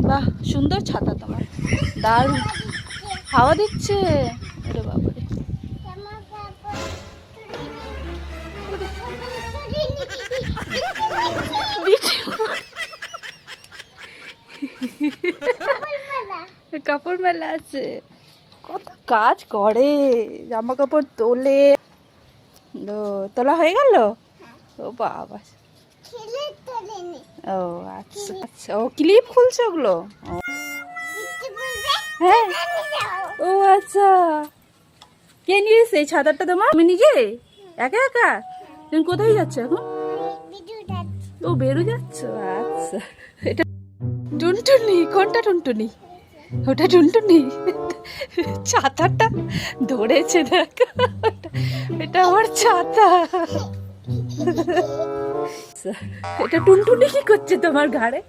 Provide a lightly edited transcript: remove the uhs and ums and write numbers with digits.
বাহ, সুন্দর ছাতা তোমার, দারুণ হাওয়া দিচ্ছে। ওরে বাবারে, কাপড় মেলা আছে, কত কাজ করে, জামা কাপড় তোলে। তোলা হয়ে গেল? ও বাবা, ও আচ্ছা আচ্ছা, ও ক্লিপ খুলছে ওগুলো। হ্যাঁ, ও আচ্ছা, কে নিয়েছে এই ছাতারটা তোমার? তুমি নিজে একা একা? তুমি কোথায় যাচ্ছ এখন? ও বেরু যাচ্ছ, আচ্ছা। এটা টুনটুনি? কোনটা টুনটুনি? ওটা টুনটুনি, ছাতাটা ধরেছে দেখো, এটা আমার ছাতা। এটা টুনটুনি কি করছে তোমার ঘাড়ে?